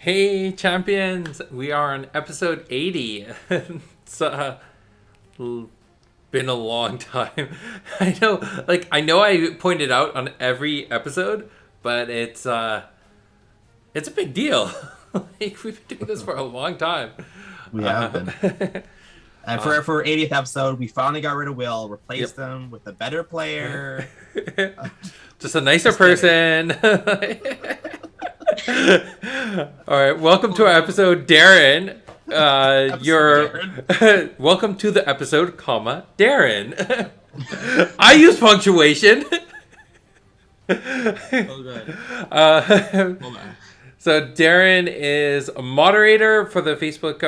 Hey, champions! We are on episode 80. It's been a long time. I know I pointed out on every episode, but it's a big deal. Like, we've been doing this for a long time. We have been. Uh, And for 80th episode, we finally got rid of Will, yep. replaced him with a better player. Just a nicer Just kidding. person. All right, welcome to our episode, Darren. Welcome to the episode, comma Darren. I use punctuation. Oh, good. Hold on. So Darren is a moderator for the Facebook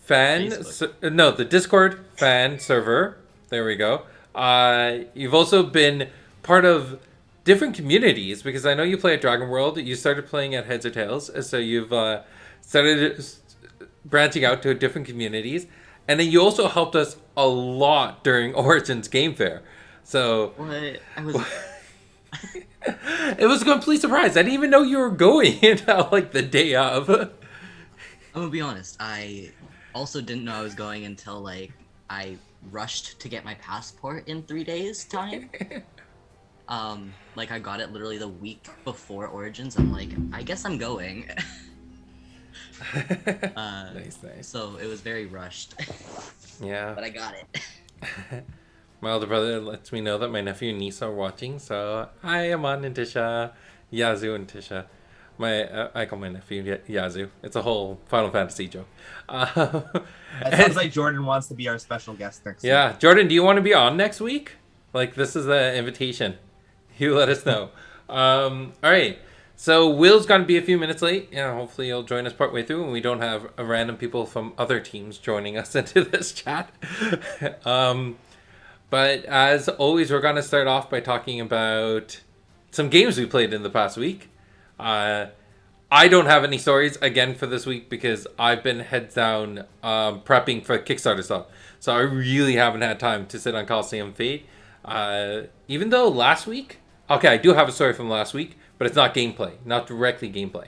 the Discord fan server. There we go. You've also been part of different communities because I know you play at Dragon World. You started playing at Heads or Tails, so you've started branching out to different communities, and then you also helped us a lot during Origins Game Fair. So What? I was. it was a complete surprise. I didn't even know you were going until like the day of. I'm gonna be honest. I also didn't know I was going until I rushed to get my passport in 3 days time. I got it literally the week before Origins. I'm like, I guess I'm going. Nice. So it was very rushed, Yeah. but I got it. My older brother lets me know that my nephew and niece are watching, so hi, Aman and Tisha, Yazoo and Tisha. I call my nephew Yazoo. It's a whole Final Fantasy joke. It sounds like Jordan wants to be our special guest next week. Yeah, Jordan, do you want to be on next week? Like, this is the invitation. You let us know. All right. So Will's going to be a few minutes late. Hopefully he'll join us partway through, and we don't have random people from other teams joining us into this chat. But as always, we're going to start off by talking about some games we played in the past week. I don't have any stories again for this week because I've been heads down prepping for Kickstarter stuff. So I really haven't had time to sit on Coliseum Fate. Even though last week, okay, I do have a story from last week, but it's not gameplay, not directly gameplay.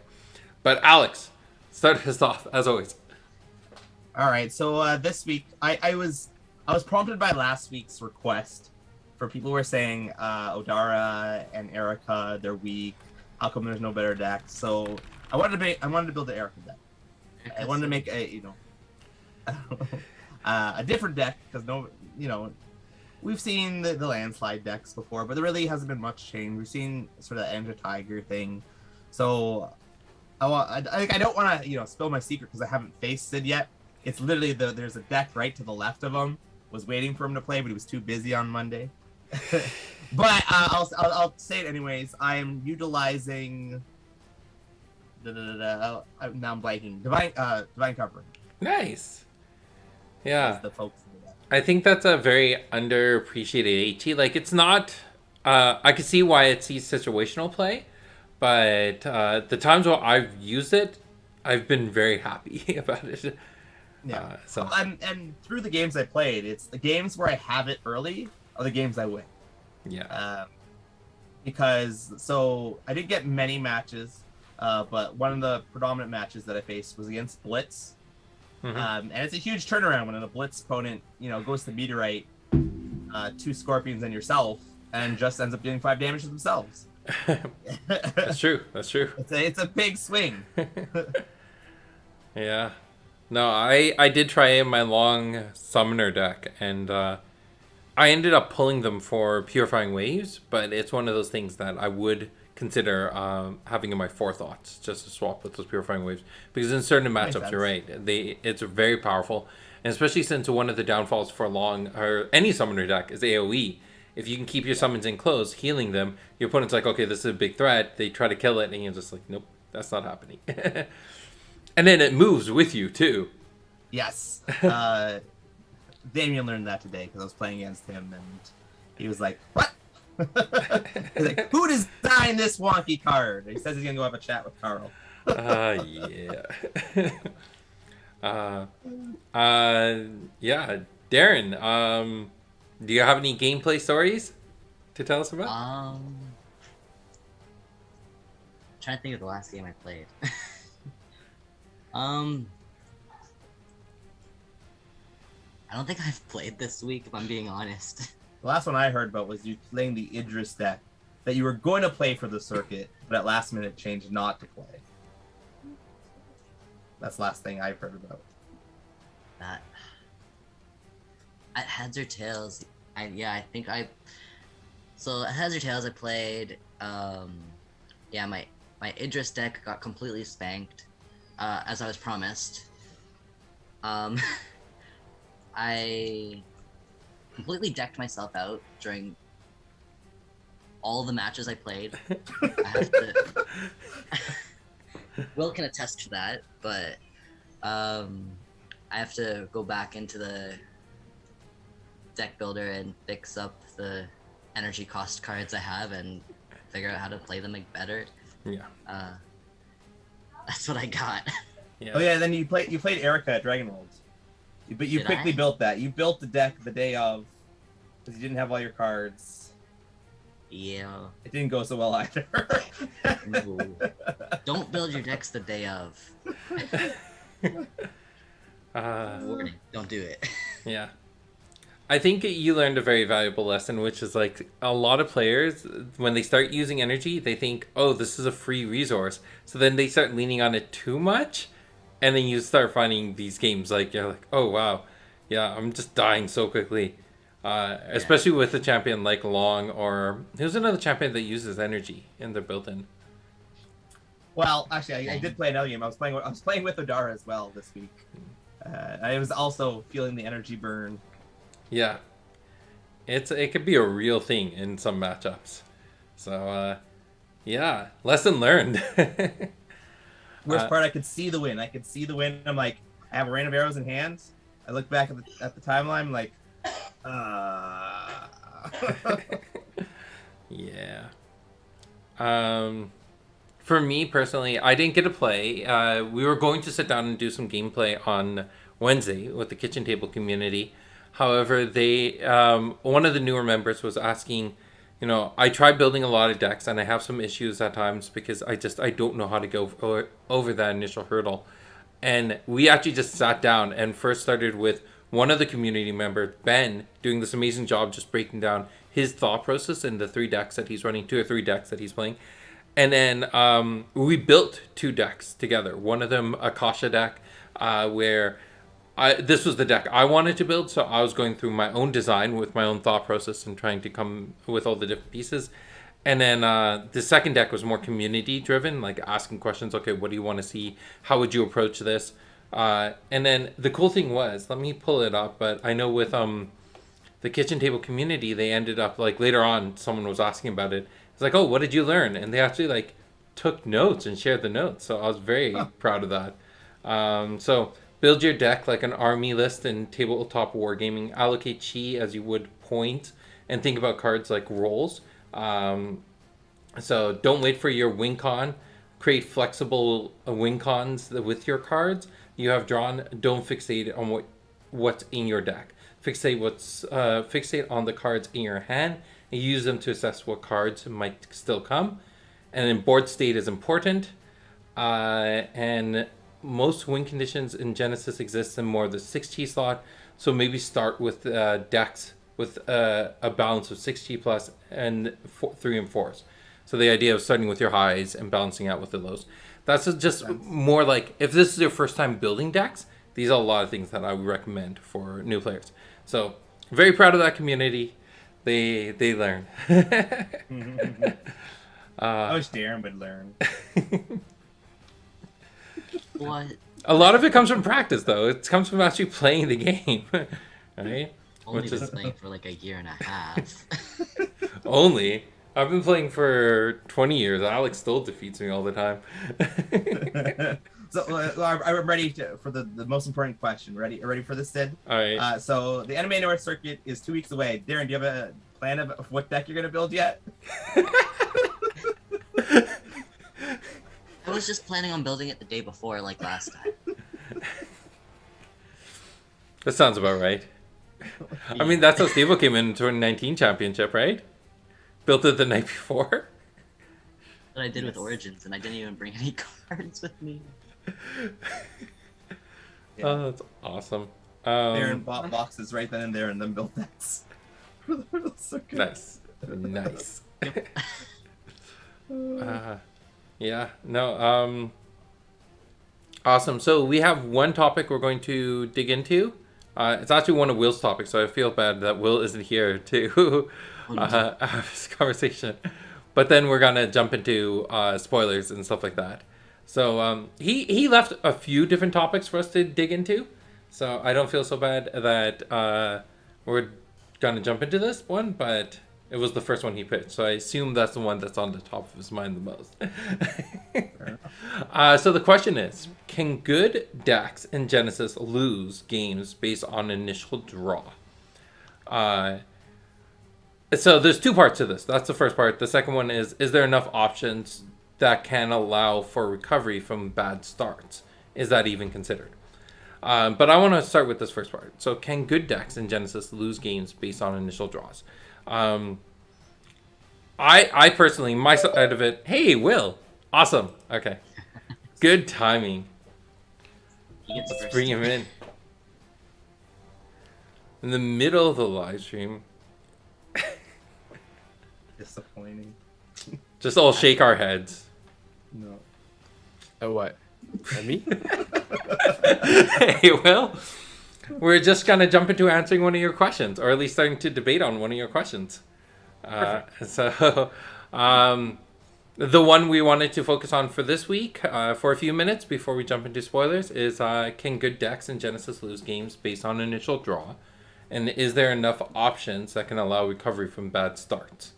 But Alex, start us off as always. All right. So this week, I was prompted by last week's request for people who were saying Odara and Erica, they're weak. How come there's no better deck? So I wanted to build an Erica deck. I wanted to make a different deck because we've seen the landslide decks before, but there really hasn't been much change. We've seen sort of the Enter Tiger thing. So I don't want to spill my secret because I haven't faced Sid yet. It's literally there's a deck right to the left of him. Was waiting for him to play, but he was too busy on Monday. But I'll say it anyways. I am utilizing. Now I'm blanking. Divine Covering. Nice. Yeah. That's the folks in the deck. I think that's a very underappreciated AT. Like, it's not. I can see why it sees situational play, but the times where I've used it, I've been very happy about it. Yeah. So And through the games I played, it's the games where I have it early are the games I win. yeah. Because I didn't get many matches, but one of the predominant matches that I faced was against Blitz. Mhm. And it's a huge turnaround when a Blitz opponent, goes to Meteorite, 2 Scorpions and yourself, and just ends up doing 5 damage to themselves. That's true. It's a big swing. Yeah. No, I did try my long summoner deck, and I ended up pulling them for Purifying Waves, but it's one of those things that I would consider having in my forethoughts just to swap with those Purifying Waves, because in certain Makes matchups, sense. you're right, it's very powerful, and especially since one of the downfalls for any summoner deck is AoE. If you can keep your summons in close, healing them, your opponent's like, okay, this is a big threat. They try to kill it, and you're just like, nope, that's not happening. And then it moves with you too. Yes. Damien learned that today because I was playing against him, and he was like, "What?" He's like, "Who designed this wonky card?" He says he's gonna go have a chat with Carl. Yeah. Yeah. Darren, do you have any gameplay stories to tell us about? Trying to think of the last game I played. I don't think I've played this week, if I'm being honest. The last one I heard about was you playing the Idris deck that you were going to play for the circuit, but at last minute changed not to play. That's the last thing I've heard about. That at Heads or Tails, I think I. So at Heads or Tails, I played. My Idris deck got completely spanked, as I was promised. I completely decked myself out during all the matches I played. I have to. Will can attest to that, but I have to go back into the deck builder and fix up the energy cost cards I have and figure out how to play them better. Yeah. That's what I got. Yeah. Oh yeah, then you played Erica at Dragon World. But you quickly built that. You built the deck the day of, because you didn't have all your cards. Yeah. It didn't go so well either. Don't build your decks the day of. Warning, don't do it. Yeah. I think you learned a very valuable lesson, which is like a lot of players, when they start using energy, they think, oh, this is a free resource. So then they start leaning on it too much. And then you start finding these games like, you're like, oh, wow. Yeah, I'm just dying so quickly. Especially with a champion like Long, or who's another champion that uses energy in their built-in? Well, actually, I did play another game. I was playing with Odara as well this week. I was also feeling the energy burn. Yeah, it could be a real thing in some matchups. So, yeah, lesson learned. Worst part, I could see the win. I'm like, I have a rain of arrows in hand. I look back at the timeline, I'm like, Yeah. For me personally, I didn't get to play. We were going to sit down and do some gameplay on Wednesday with the kitchen table community. However, one of the newer members was asking, I tried building a lot of decks and I have some issues at times because I don't know how to go over that initial hurdle. And we actually just sat down and first started with one of the community members, Ben, doing this amazing job just breaking down his thought process in the 3 decks that he's running, 2 or 3 decks that he's playing. And then we built 2 decks together. One of them, a Kasha deck, where this was the deck I wanted to build, so I was going through my own design with my own thought process and trying to come with all the different pieces. And then the second deck was more community driven, like asking questions. Okay, what do you want to see? How would you approach this? And then the cool thing was, let me pull it up, but I know with the kitchen table community, they ended up like later on, someone was asking about it. It's like, oh, what did you learn? And they actually like took notes and shared the notes. So I was very proud of that. So build your deck like an army list in tabletop wargaming. Allocate chi as you would points, and think about cards like rolls. So don't wait for your win con. Create flexible win cons with your cards you have drawn. Don't fixate on what's in your deck. Fixate on the cards in your hand and use them to assess what cards might still come. And then board state is important. And most win conditions in Genesis exist in more of the 6 chi slot. So maybe start with decks with a balance of 6 chi plus and 3 and 4s. So the idea of starting with your highs and balancing out with the lows. That's just more like, if this is your first time building decks, these are a lot of things that I would recommend for new players. So very proud of that community. They learn. I wish Darren would learn. What? A lot of it comes from practice, though. It comes from actually playing the game, right? Only been playing for like a year and a half. Only? I've been playing for 20 years. Alex still defeats me all the time. So I'm ready for the most important question. Ready for this, Sid? All right. So the Anime North Circuit is 2 weeks away. Darren, do you have a plan of what deck you're going to build yet? I was just planning on building it the day before, like last time. That sounds about right. I mean, that's how Stable came in 2019 championship, right? Built it the night before. That I did with Origins, and I didn't even bring any cards with me. Yeah. Oh, that's awesome. Baron bought boxes right then and there, and then built decks. So good. Nice. Yep. Yeah. No. Awesome. So we have one topic we're going to dig into. It's actually one of Will's topics, so I feel bad that Will isn't here to have this conversation. But then we're gonna jump into spoilers and stuff like that. So he left a few different topics for us to dig into. So I don't feel so bad that we're gonna jump into this one, but it was the first one he picked, so I assume that's the one that's on the top of his mind the most. So the question is, can good decks in Genesis lose games based on initial draw? So there's two parts to this. That's the first part. The second one is there enough options that can allow for recovery from bad starts? Is that even considered? But I want to start with this first part. So can good decks in Genesis lose games based on initial draws? I personally, my side of it, hey, Will. Awesome. Okay. Good timing. He gets Let's first. bring him in. In the middle of the live stream, Disappointing. just all shake our heads. No. Oh, what? And me? Hey, Will. We're just going to jump into answering one of your questions, or at least starting to debate on one of your questions. The one we wanted to focus on for this week, for a few minutes before we jump into spoilers, is can good decks in Genesis lose games based on initial draw? And is there enough options that can allow recovery from bad starts?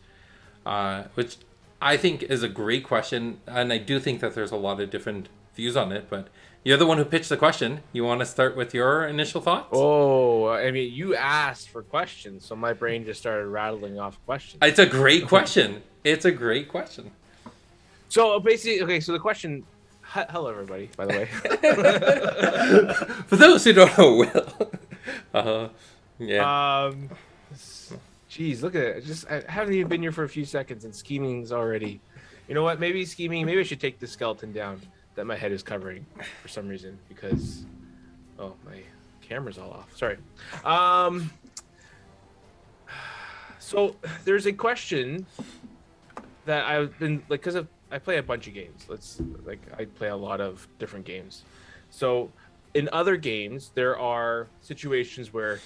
Which I think is a great question, and I do think that there's a lot of different views on it, but you're the one who pitched the question. You want to start with your initial thoughts? Oh, I mean, you asked for questions, so my brain just started rattling off questions. It's a great question. It's a great question. So basically, okay, so the question... Hello, everybody, by the way. For those who don't know, Will. Yeah. Geez, look at it. I haven't even been here for a few seconds, and scheming's already... You know what? Maybe I should take the skeleton down that my head is covering for some reason, because... Oh, my camera's all off. Sorry. So there's a question that I've been like, because I play a bunch of games. I play a lot of different games. So in other games, there are situations where,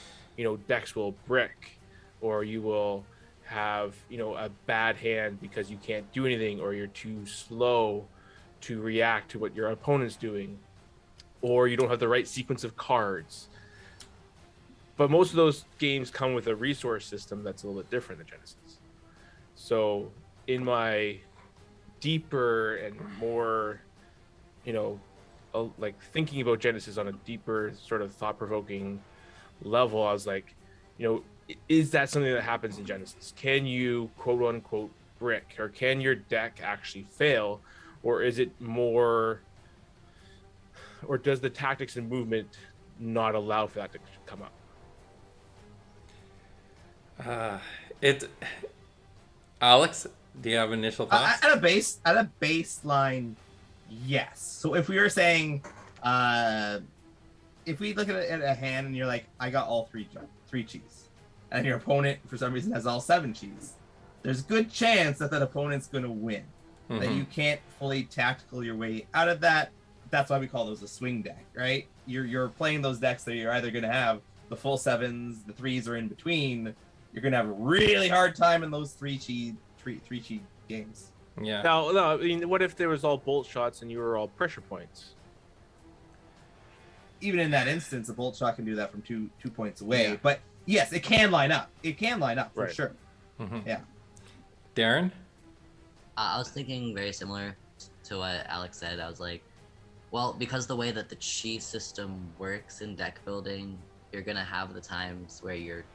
decks will brick, or you will have, a bad hand because you can't do anything, or you're too slow to react to what your opponent's doing, or you don't have the right sequence of cards. But most of those games come with a resource system that's a little bit different than Genesis. So in my deeper and more, like thinking about Genesis on a deeper sort of thought-provoking level, I was like, is that something that happens in Genesis? Can you quote unquote brick, or can your deck actually fail, or is it more, or does the tactics and movement not allow for that to come up? Alex, do you have initial thoughts? At a baseline, yes. So if we were saying, if we look at a hand and you're like, I got all three cheese, and your opponent for some reason has all 7 cheese, there's a good chance that opponent's gonna win. Mm-hmm. That you can't fully tactical your way out of that. That's why we call those a swing deck, right? You're playing those decks that you're either gonna have the full 7s, the 3s, or in between. You're gonna have a really hard time in those three cheat games. Yeah. No, I mean, what if there was all bolt shots and you were all pressure points? Even in that instance, a bolt shot can do that from two points away. Yeah. But yes, it can line up. It can line up for Right. sure. Mm-hmm. Yeah. Darren? I was thinking very similar to what Alex said. I was like, well, because the way that the chi system works in deck building, you're gonna have the times where you're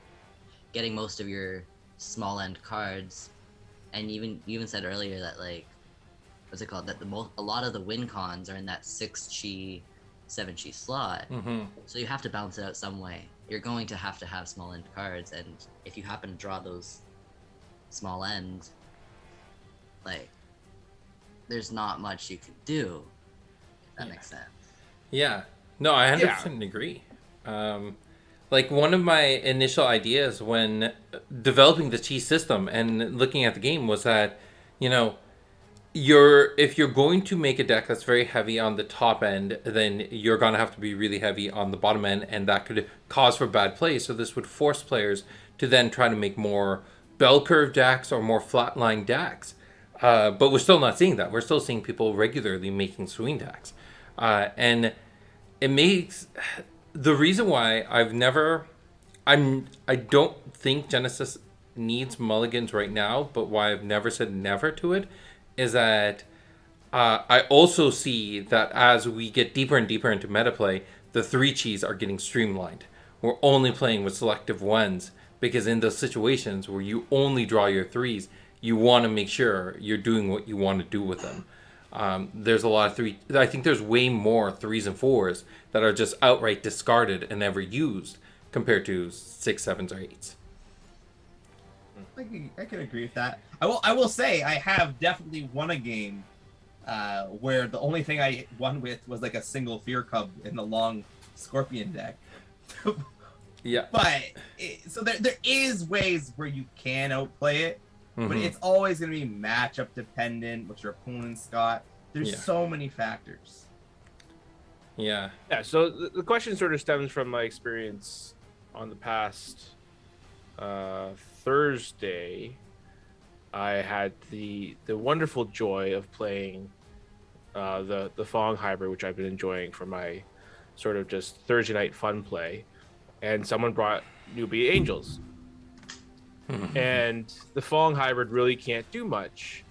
getting most of your small end cards, and you even said earlier that, like, what's it called, that a lot of the win cons are in that 6 chi 7 chi slot. Mm-hmm. So you have to balance it out some way. You're going to have small end cards, and if you happen to draw those small ends, like, there's not much you can do. That makes sense. Yeah. No, I 100% agree. Like one of my initial ideas when developing the cheese system and looking at the game was that, you know, if you're going to make a deck that's very heavy on the top end, then you're gonna have to be really heavy on the bottom end, and that could cause for bad play. So this would force players to then try to make more bell curve decks or more flatline decks. But we're still not seeing that. We're still seeing people regularly making swing decks, and it makes the reason why I don't think Genesis needs mulligans right now, but why I've never said never to it is that I also see that as we get deeper and deeper into meta play, the 3 cheese are getting streamlined. We're only playing with selective ones because in those situations where you only draw your 3s, you want to make sure you're doing what you want to do with them. There's a lot of 3. I think there's way more 3s and 4s that are just outright discarded and never used compared to 6, 7s, or 8s. I can agree with that. I will say I have definitely won a game where the only thing I won with was like a single Fear Cub in the long Scorpion deck. Yeah. But so there is ways where you can outplay it, but it's always going to be matchup dependent, what your opponent's got. There's so many factors. Yeah. Yeah. So the question sort of stems from my experience on the past Thursday. I had the wonderful joy of playing the Fong hybrid, which I've been enjoying for my sort of just Thursday night fun play, and someone brought newbie angels, and the Fong hybrid really can't do much.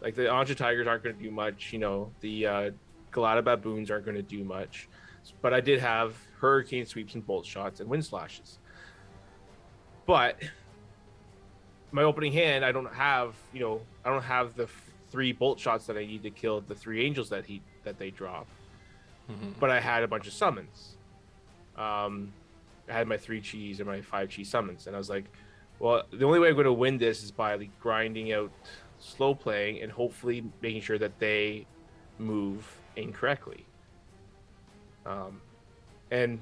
Like the Anja Tigers aren't going to do much, you know. The Galata Baboons aren't going to do much, but I did have Hurricane Sweeps and Bolt Shots and Wind Slashes. But my opening hand, I don't have the 3 Bolt Shots that I need to kill the 3 angels that they drop. But I had a bunch of summons. I had my 3 cheese and my 5 cheese summons, and I was like, well, the only way I'm going to win this is by like grinding out, slow playing, and hopefully making sure that they move incorrectly. And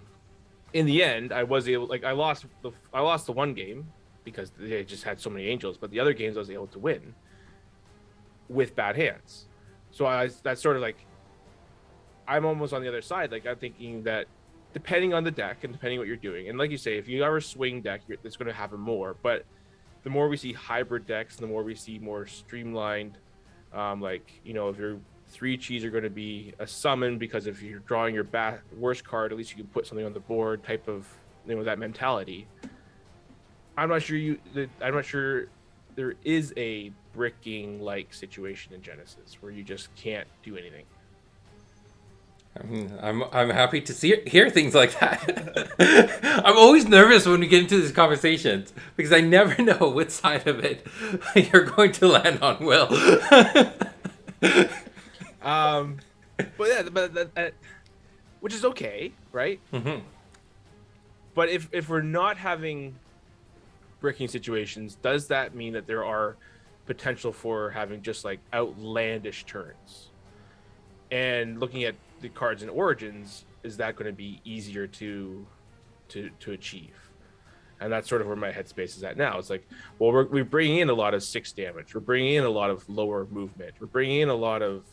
in the end, I was able, like, I lost the one game because they just had so many angels, but the other games I was able to win with bad hands. So that's sort of like, I'm almost on the other side. Like, I'm thinking that depending on the deck and depending what you're doing, and like you say, if you are a swing deck, it's going to happen more. But the more we see hybrid decks, the more we see more streamlined, like, you know, if your 3 cheese are going to be a summon because if you're drawing your worst card, at least you can put something on the board type of, you know, that mentality. I'm not sure there is a bricking like situation in Genesis where you just can't do anything. I'm happy to hear things like that. I'm always nervous when we get into these conversations because I never know which side of it you're going to land on, Will. But which is okay, right? But if we're not having bricking situations, does that mean that there are potential for having just like outlandish turns? And looking at the cards in Origins, is that going to be easier to achieve? And that's sort of where my headspace is at now. It's like, well, we're bringing in a lot of 6 damage. We're bringing in a lot of lower movement. We're bringing in a lot of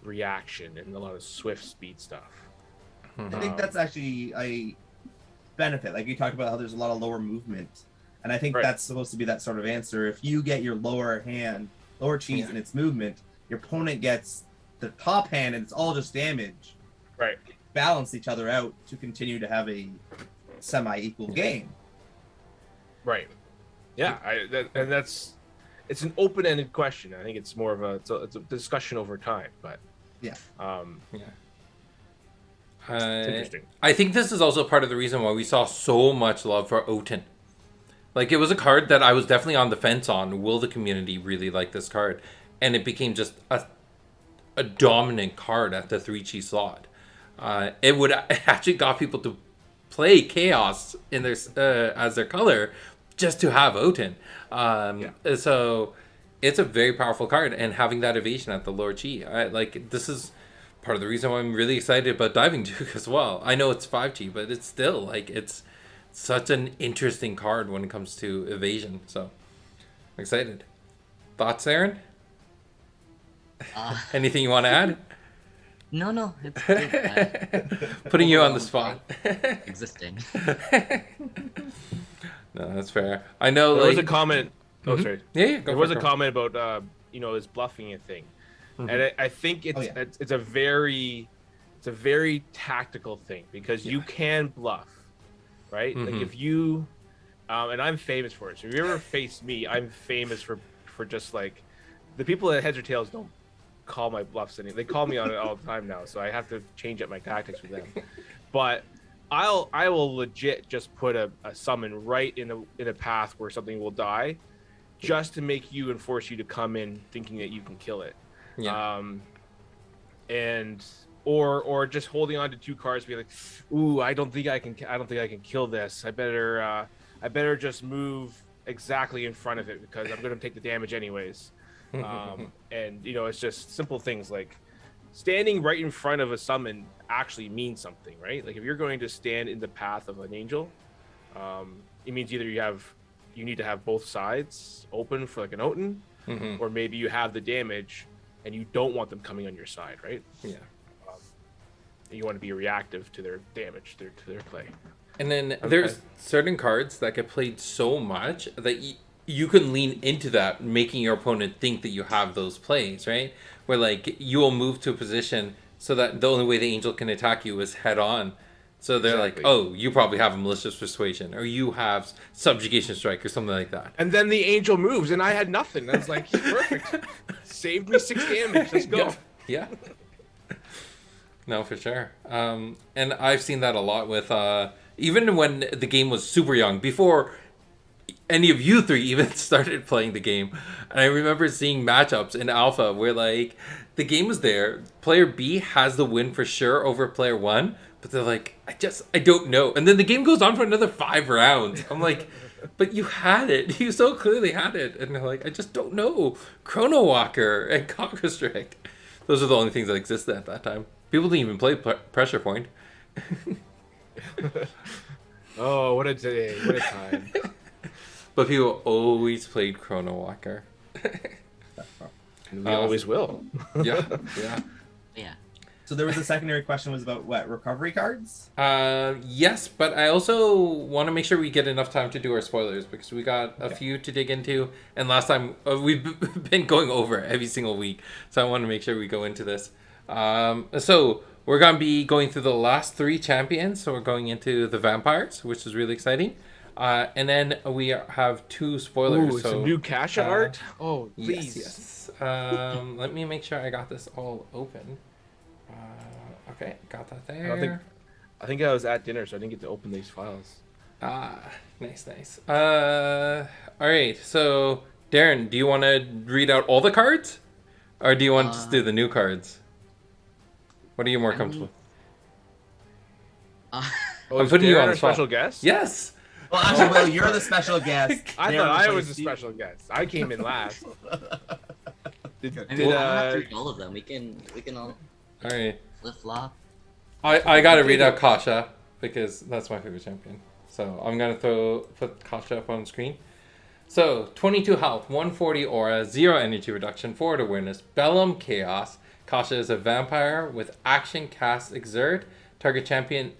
reaction and a lot of swift speed stuff. I think that's actually a benefit. Like you talked about how there's a lot of lower movement. And I think that's supposed to be that sort of answer. If you get your lower cheese and its movement, your opponent gets the top hand and it's all just damage. Right. Balance each other out to continue to have a semi-equal game. Right. Yeah. It's an open-ended question. I think it's more of it's a discussion over time, but it's interesting. I think this is also part of the reason why we saw so much love for Oten. Like, it was a card that I was definitely on the fence on. Will the community really like this card? And it became just a dominant card at the 3 cheese slot. It actually got people to play Chaos in their as their color just to have Oten. So it's a very powerful card, and having that evasion at the lower chi, this is part of the reason why I'm really excited about Diving Duke as well. I know it's 5G, but it's still like it's such an interesting card when it comes to evasion. So I'm excited. Thoughts, Aaron? Anything you want to add? No, it's good. Putting you on the spot. Existing. No, that's fair. I know. There like, was a comment. Oh, sorry. Yeah, go There for was it, a go. comment about this bluffing thing, and I think it's a very tactical thing because you can bluff, right? Like if you, and I'm famous for it. So if you ever face me, I'm famous for just like the people at Heads or Tails don't call my bluffs any. They call me on it all the time now, so I have to change up my tactics with them. But I will legit just put a summon right in a path where something will die, just to make you and force you to come in thinking that you can kill it. Yeah. And or just holding on to 2 cards, be like, ooh, I don't think I can kill this. I better just move exactly in front of it because I'm gonna take the damage anyways. And it's just simple things like standing right in front of a summon actually means something, right? Like if you're going to stand in the path of an angel, it means either you need to have both sides open for like an Oten, or maybe you have the damage and you don't want them coming on your side, right? Yeah. You want to be reactive to their damage, to their play. And then there's certain cards that get played so much that you can lean into that, making your opponent think that you have those plays, right? Where like you will move to a position so that the only way the angel can attack you is head on. So they're like, oh, you probably have a malicious persuasion, or you have subjugation strike, or something like that. And then the angel moves, and I had nothing. I was like, perfect, saved me 6 damage. Let's go. Yeah. No, for sure. And I've seen that a lot with even when the game was super young, before any of you 3 even started playing the game. And I remember seeing matchups in Alpha where like the game was there, player B has the win for sure over player 1, but they're like, I don't know. And then the game goes on for another 5 rounds. I'm like, but you had it. You so clearly had it. And they're like, I just don't know. Chrono Walker and Cock Restrict. Those are the only things that existed at that time. People didn't even play Pressure Point. Oh, what a day. What a time. But people always played Chrono Walker. We always will. Yeah. Yeah. So there was a secondary question was about what, recovery cards? Yes, but I also want to make sure we get enough time to do our spoilers because we got a few to dig into. And last time we've been going over every single week. So I want to make sure we go into this. So we're going to be going through the last 3 champions. So we're going into the vampires, which is really exciting. And then we have 2 spoilers. Ooh, so some new Kasha art? Oh, please. Yes. Let me make sure I got this all open. Okay, got that there. I think I was at dinner, so I didn't get to open these files. Nice. All right, so Darren, do you want to read out all the cards? Or do you want to just do the new cards? What are you more comfortable with? I'm putting you on the spot. Special guest? Yes! Well, actually, Will, you're the special guest. I Darren thought I replaced was the you. special guest. I came in last. I mean, we don't have to read all of them. We can all All right. flip flop. I gotta read out Kasha because that's my favorite champion. So I'm gonna put Kasha up on the screen. So 22 health, 140 aura, 0 energy reduction, forward awareness, Bellum Chaos. Kasha is a vampire with action, cast, exert. Target champion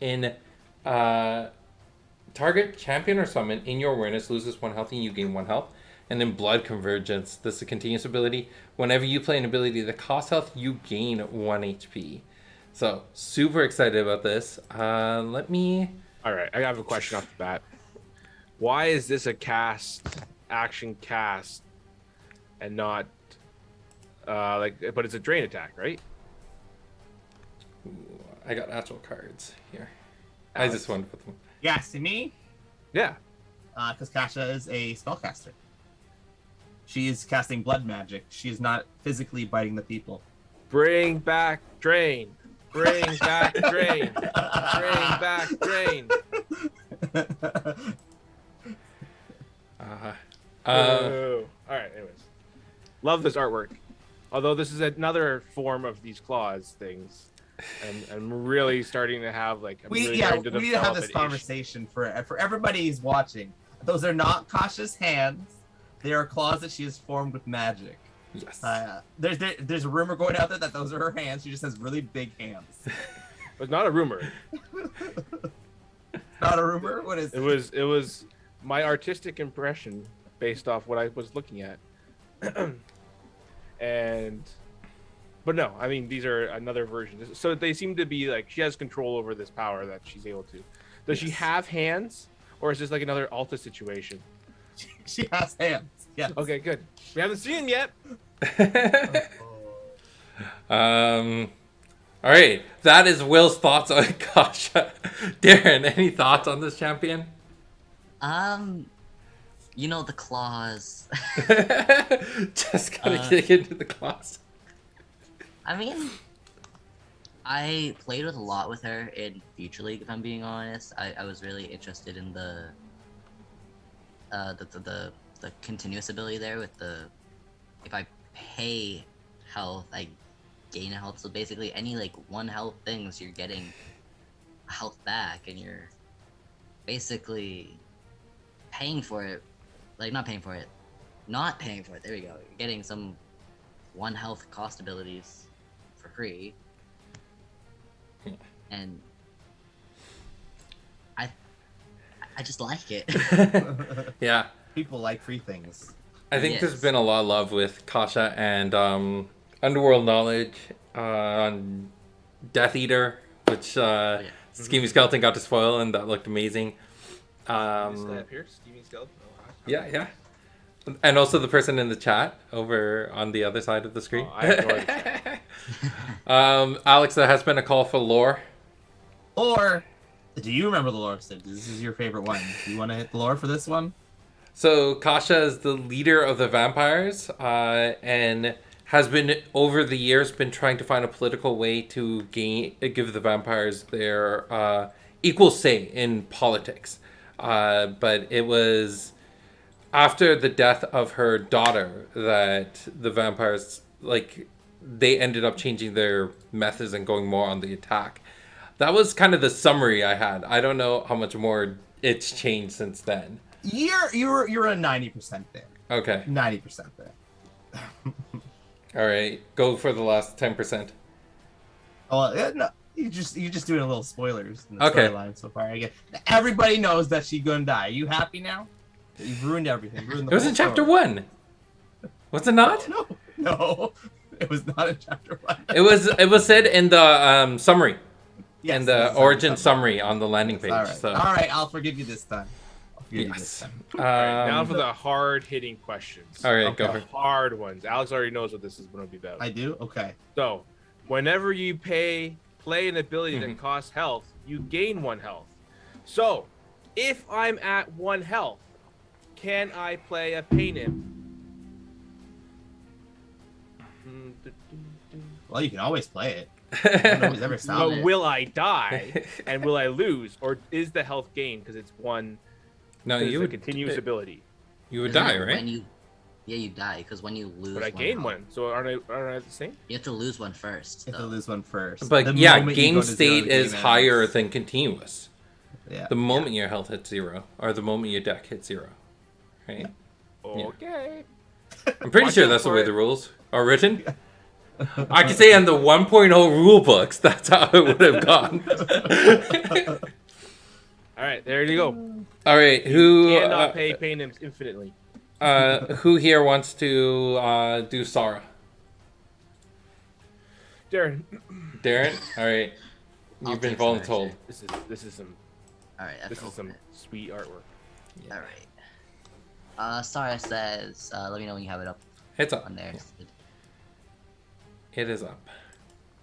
or summon in your awareness loses 1 health and you gain 1 health. And then Blood Convergence. This is a continuous ability. Whenever you play an ability that costs health, you gain 1 HP. So, super excited about this. All right, I have a question off the bat. Why is this a action cast, and not but it's a drain attack, right? Ooh, I got actual cards here. Alex? I just wanted to put them. Yeah, see me? Yeah. Because Kasha is a spellcaster. She is casting blood magic. She is not physically biting the people. Bring back drain. Bring back drain. Bring back drain. All right. Anyways, love this artwork. Although this is another form of these claws things. and I'm really starting to have like We really yeah, starting to we need to have develop this an issue. conversation for everybody who's watching. Those are not Kasha's hands. They are claws that she has formed with magic. Yes. There's a rumor going out there that those are her hands. She just has really big hands. It's not a rumor. Not a rumor. What is It was my artistic impression based off what I was looking at. But no, I mean these are another version. So they seem to be like she has control over this power that she's able to. Does she have hands, or is this like another Alta situation? She has hands. Yes. Okay, good. We haven't seen him yet. All right, that is Will's thoughts on Kasha. Darren, any thoughts on this champion? You know, the claws. Just gotta kick into the claws. I mean, I played with a lot with her in Future League, if I'm being honest. I was really interested in the continuous ability there with the, if I pay health, I gain health. So basically any like 1 health things, you're getting health back, and you're basically paying for it. Like not paying for it. There we go. You're getting some 1 health cost abilities for free. And I just like it. Yeah. People like free things. I think Yes. there's been a lot of love with Kasha and Underworld Knowledge on Death Eater, which Scheming Skeleton got to spoil, and that looked amazing. Is that here? Scheming Skeleton? Yeah. And also the person in the chat over on the other side of the screen. Oh, I have no idea. Alex, there has been a call for lore. Or do you remember the lore, Sid? This is your favorite one. Do you want to hit the lore for this one? So Kasha is the leader of the vampires, and has been over the years been trying to find a political way to give the vampires their equal say in politics. But it was after the death of her daughter that the vampires, like, they ended up changing their methods and going more on the attack. That was kind of the summary I had. I don't know how much more it's changed since then. You're a 90% there. Okay. 90% there. All right. Go for the last 10%. Oh, yeah, no, you're just doing a little spoilers in the Okay. storyline so far. I guess everybody knows that she's gonna die. Are you happy now? You've ruined everything. Ruined the It was whole in chapter story. 1. Was it not? No, it was not in chapter 1. It was said in the summary. Yes, in the it's origin summary on the landing page. All right. So. All right, I'll forgive you this time. I'll forgive you this Yes. time. All right, now for the hard-hitting questions. All right, Okay. go for The it. hard ones. Alex already knows what this is going to be about. I do? Okay. So, whenever you play an ability Mhm. that costs health, you gain 1 health. So, if I'm at 1 health, can I play a pain imp? Well, you can always play it. I don't know who's ever stopped But it. will I die and will I lose, or is the health gain because it's 1? No, It's you a would continuous ability. You would Isn't die, it right? When you die, because when you lose But I one gain health, 1, so aren't I the same? you have to lose one first. You have to though. lose one first. But The yeah, moment you game go to zero, state the is game higher ends. than continuous. Yeah. The moment your health hits 0, or the moment your deck hits 0, right? Okay. I'm pretty Watch sure out that's the for way it. the rules are written. I can say on the 1.0 rule books, that's how it would have gone. All right, there you go. All right, who Cannot pay pain imps infinitely. who here wants to do Sarah? Darren, Darren? All right. I'll You've been take Sarah, voluntold. sure. this is some All right, I have this to is open some it. sweet artwork. All right. Sarah says, let me know when you have it up It's up. on there. It is up.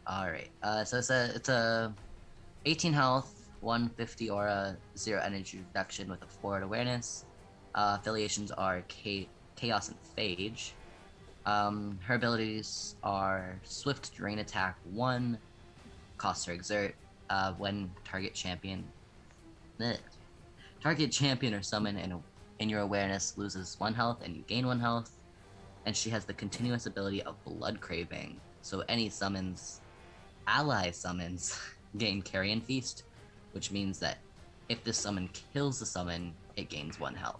All right. So it's a 18 health, 150 aura, 0 energy reduction with a 4 awareness. Affiliations are Chaos and Phage. Her abilities are Swift Drain Attack 1, costs her Exert. When target champion or summon in your awareness loses 1 health and you gain 1 health. And she has the continuous ability of Blood Craving. So any summons ally summons gain Carrion Feast, which means that if this summon kills the summon, it gains 1 health.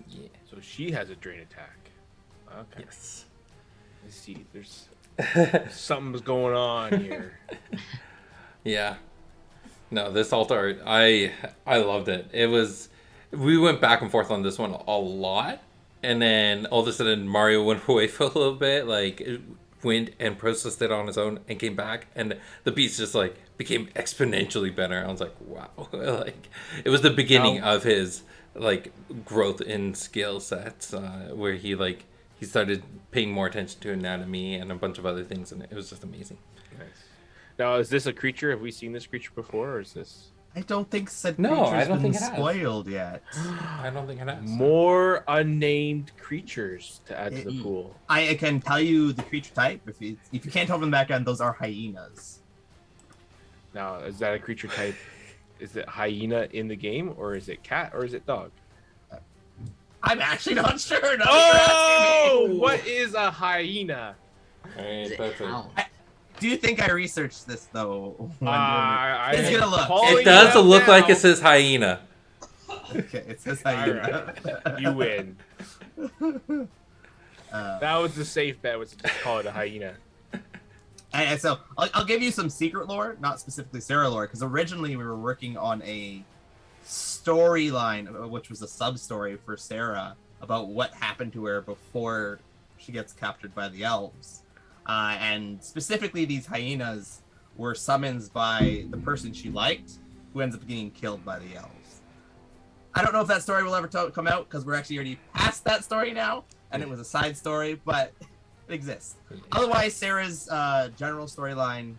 Yeah. So she has a drain attack. Okay. Yes. I see. There's something's going on here. Yeah. No, this alt art, I loved it. We went back and forth on this one a lot, and then all of a sudden Mario went away for a little bit, like it went and processed it on his own and came back, and the piece just like became exponentially better. I was like, wow. Like it was the beginning of his like growth in skill sets, where he started paying more attention to anatomy and a bunch of other things, and it was just amazing. Nice. Now, is this a creature? Have we seen this creature before, or is this? I don't think said No, creature's I don't been think it has. spoiled yet. I don't think it has. More unnamed creatures to add to the pool. I can tell you the creature type. If you can't tell from the background, those are hyenas. Now, is that a creature type? Is it hyena in the game, or is it cat, or is it dog? I'm actually not sure. No, Oh, you're asking me. what is a hyena? Alright, Is it that's it. hound? Do you think I researched this though? It's gonna look. It does look like it says hyena. Okay, it says hyena. You win. Uh, That was the safe bet. Was to just call it a hyena. and so I'll give you some secret lore, not specifically Sarah lore, because originally we were working on a storyline, which was a sub-story for Sarah about what happened to her before she gets captured by the elves. And specifically, these hyenas were summons by the person she liked, who ends up getting killed by the elves. I don't know if that story will ever come out, because we're actually already past that story now, and it was a side story, but it exists. Otherwise, Sarah's general storyline,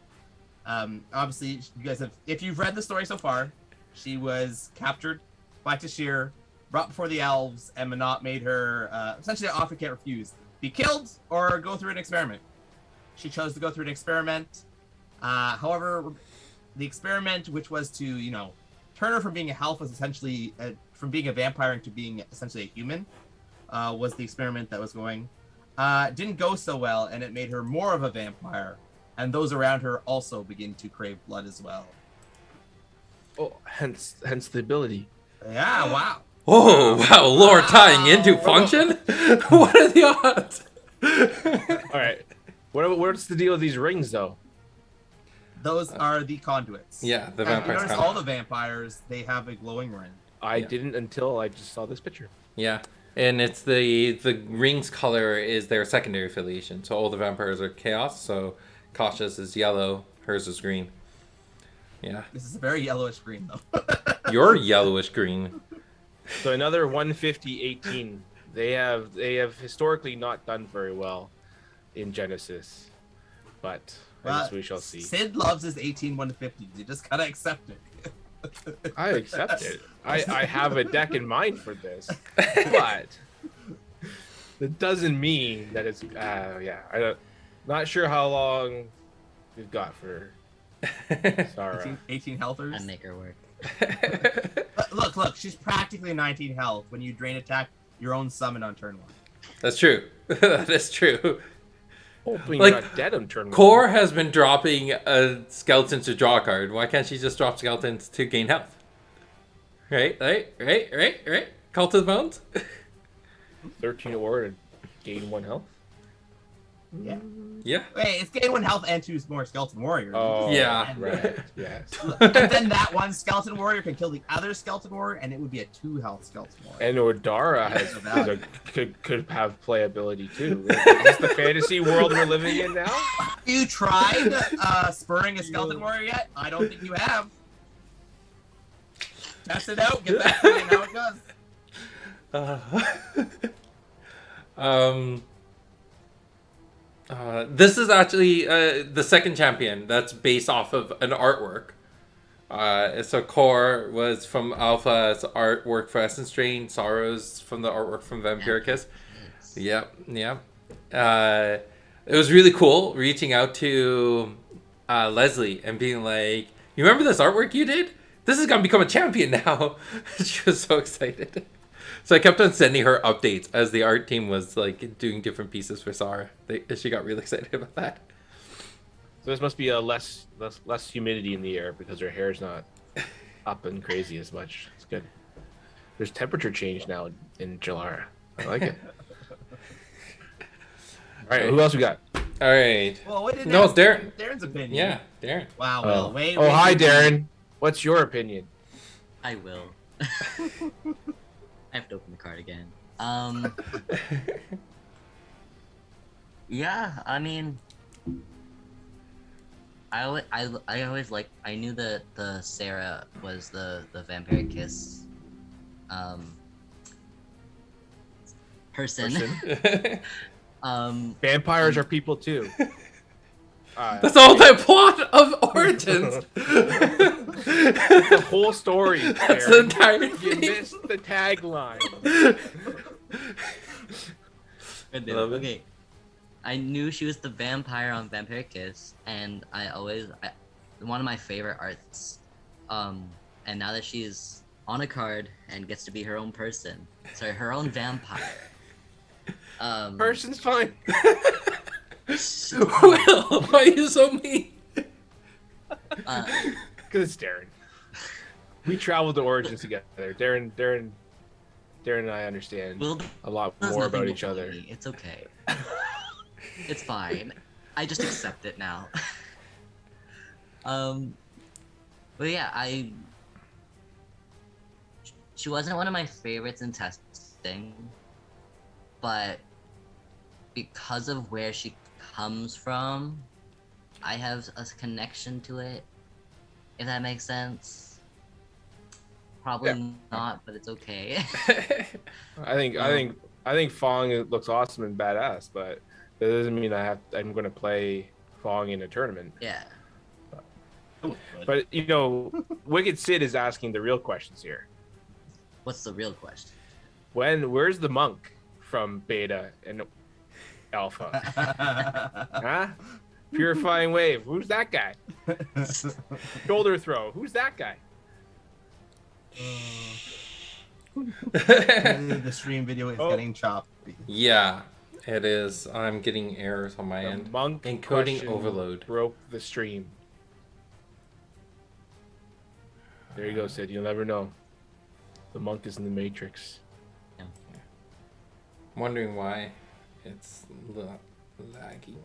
obviously, you guys have, if you've read the story so far, she was captured by Tashir, brought before the elves, and Manat made her essentially an offer can't refuse: be killed or go through an experiment. She chose to go through an experiment. However, the experiment, which was to, turn her from being a elf, was essentially from being a vampire into being essentially a human, was the experiment that was going. Didn't go so well, and it made her more of a vampire, and those around her also begin to crave blood as well. Oh, hence the ability. Yeah, wow. Oh, wow, lore tying into function? What are the odds? All right. What's the deal with these rings, though? Those are the conduits. Yeah, the And you vampires. notice all the vampires, they have a glowing ring. I Yeah. didn't until I just saw this picture. Yeah, and it's the ring's color is their secondary affiliation. So all the vampires are chaos. So Kasha's is yellow, hers is green. Yeah, This is a very yellowish green, though. you're yellowish green. So another 150-18. They have historically not done very well in Genesis, but I guess we shall see. Sid loves his 18-150s. You just gotta accept it. I accept it. I have a deck in mind for this, but that doesn't mean that it's not sure how long we've got for Sarah. 18 healthers. I make her work. But look, she's practically 19 health when you drain attack your own summon on turn 1. That's true. That is true. Hoping Like, you're not dead on turn 1. Core has been dropping skeletons to draw a card. Why can't she just drop skeletons to gain health? Right? Cult of the Bones? 13 ore to gain 1 health. Yeah. Yeah. Wait, it's gain 1 health and 2 more skeleton warriors. Oh, Yeah. right. Yes. And then that one skeleton warrior can kill the other skeleton warrior, and it would be a 2 health skeleton warrior. And Odara could have playability too. Is this the fantasy world we're living in now? Have you tried spurring a skeleton warrior yet? I don't think you have. Test it out. Get back to me how it goes. This is actually the second champion that's based off of an artwork. So Core was from Alpha's artwork for Essence Drain, Sorrows from the artwork from Vampiricus. Yep. It was really cool reaching out to Leslie and being like, "You remember this artwork you did? This is gonna become a champion now." She was so excited. So I kept on sending her updates as the art team was like doing different pieces for Sarah. She got really excited about that. So this must be a less humidity in the air because her hair's not up and crazy as much. It's good. There's temperature change now in Jalara. I like it. All right, who else we got? All right. Well, what did No, it's Darren. Darren's opinion. Yeah, Darren. Wow. Well, wait. Oh, hi, Darren. What's your opinion? I will. I have to open the card again. Yeah, I mean, I always like. I knew that the Sarah was the vampiric kiss, person. Vampires are people too. That's all the plot of Origins. The whole story. That's Darren. the entire You thing. missed the tagline. Love it. Okay, I knew she was the vampire on Vampire Kiss, and one of my favorite arts. And now that she's on a card and gets to be her own person, sorry, her own vampire. Person's fine. Will, why are you so mean? Because it's Darren. We traveled to Origins together. Darren and I understand Will a lot does more nothing about but each other. bully me. It's okay. It's fine. I just accept it now. But yeah, she wasn't one of my favorites in testing, but because of where she comes from, I have a connection to it, if that makes sense. Probably Yeah. not, but it's okay. I think Fong looks awesome and badass, but that doesn't mean I'm going to play Fong in a tournament. Yeah. But you know, Wicked Sid is asking the real questions here. What's the real question? Where's the monk from Beta and Alpha? Huh? Purifying Wave. Who's that guy? Shoulder throw. Who's that guy? The stream video is getting choppy. Yeah, it is. I'm getting errors on my The end. monk Encoding question overload. broke the stream. There you go, Sid. You'll never know. The monk is in the Matrix. I'm wondering why it's lagging.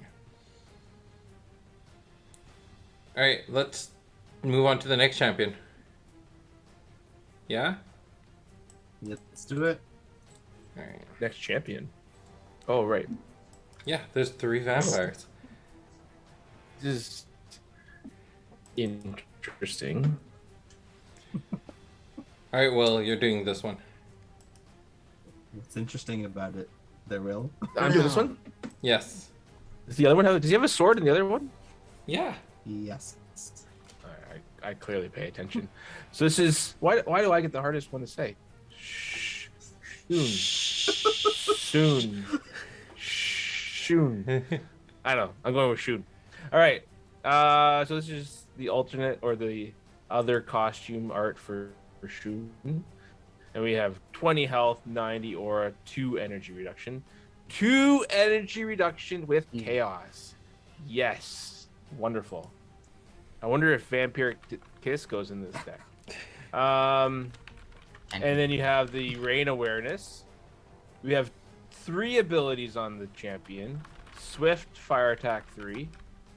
All right, let's move on to the next champion. Yeah? Let's do it. All right. Next champion. Oh, right. Yeah, there's 3 vampires. This is interesting. All right, well, you're doing this one. What's interesting about it? There will. I'm doing this one. Yes. Does the other one have? Does he have a sword in the other one? Yeah. Yes. I clearly pay attention. So this is why do I get the hardest one to say? Soon. I don't know. I'm going with Shun. All right. So this is the alternate or the other costume art for Shun. And we have 20 health, 90 aura, 2 energy reduction. 2 energy reduction with chaos. Yes. Wonderful. I wonder if Vampiric Kiss goes in this deck. And then you have the Rain Awareness. We have 3 abilities on the champion. Swift, Fire Attack 3,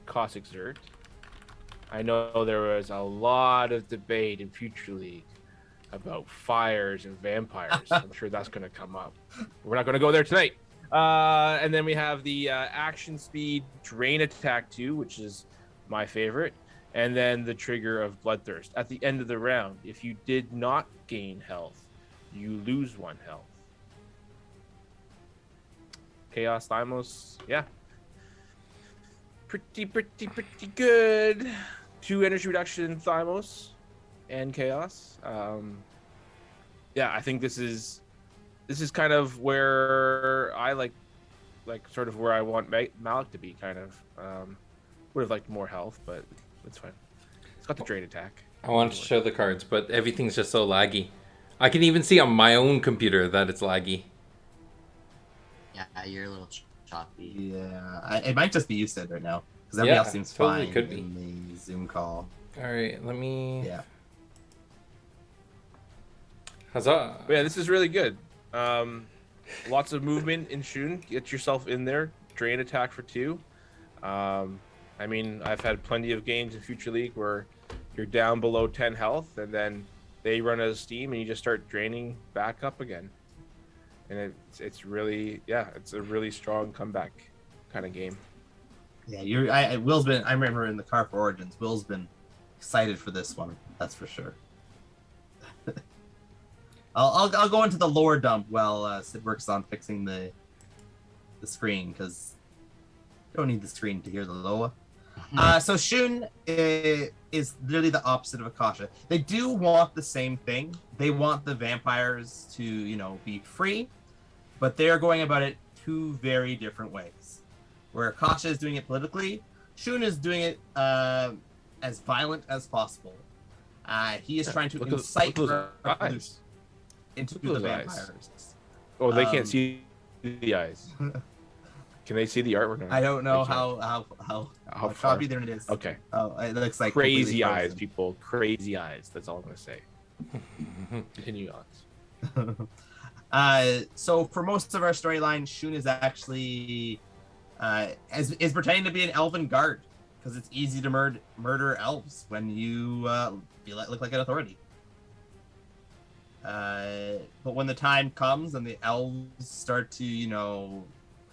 Cost Exert. I know there was a lot of debate in Future League about fires and vampires. I'm sure that's going to come up. We're not going to go there tonight. And then we have the Action Speed Drain Attack 2, which is my favorite. And then the trigger of Bloodthirst. At the end of the round, if you did not gain health, you lose 1 health. Chaos Thymos, yeah. Pretty good. 2 energy reduction Thymos and Chaos. Yeah, I think this is kind of where I like sort of where I want Malik to be, kind of. Would have liked more health, but it's fine. It's got the drain attack. I wanted to show the cards, but everything's just so laggy. I can even see on my own computer that it's laggy. Yeah, you're a little choppy. Yeah, it might just be you, Sid, right now. Because everybody Yeah, else seems totally fine could be. in the Zoom call. All right, let me. Yeah. Huzzah! But yeah, this is really good. Lots of movement in Shun. Get yourself in there. Drain attack for 2. I mean, I've had plenty of games in Future League where you're down below 10 health, and then they run out of steam, and you just start draining back up again. And it's really, yeah, it's a really strong comeback kind of game. Yeah, Will's been. I remember in the car for Origins, Will's been excited for this one. That's for sure. I'll go into the lore dump while Sid works on fixing the screen, because you don't need the screen to hear the Loa. So Shun is literally the opposite of Akasha. They do want the same thing. They want the vampires to, be free, but they are going about it 2 very different ways. Where Akasha is doing it politically, Shun is doing it as violent as possible. He is trying to incite revolution into the vampires. Oh, they can't see the eyes. Can they see the artwork? I don't know how choppy there it is. Okay. Oh, it looks like crazy eyes, people. Crazy eyes. That's all I'm gonna say. Continue on. So for most of our storyline, Shun is actually is pretending to be an elven guard, because it's easy to murder elves when you look like an authority. But when the time comes and the elves start to,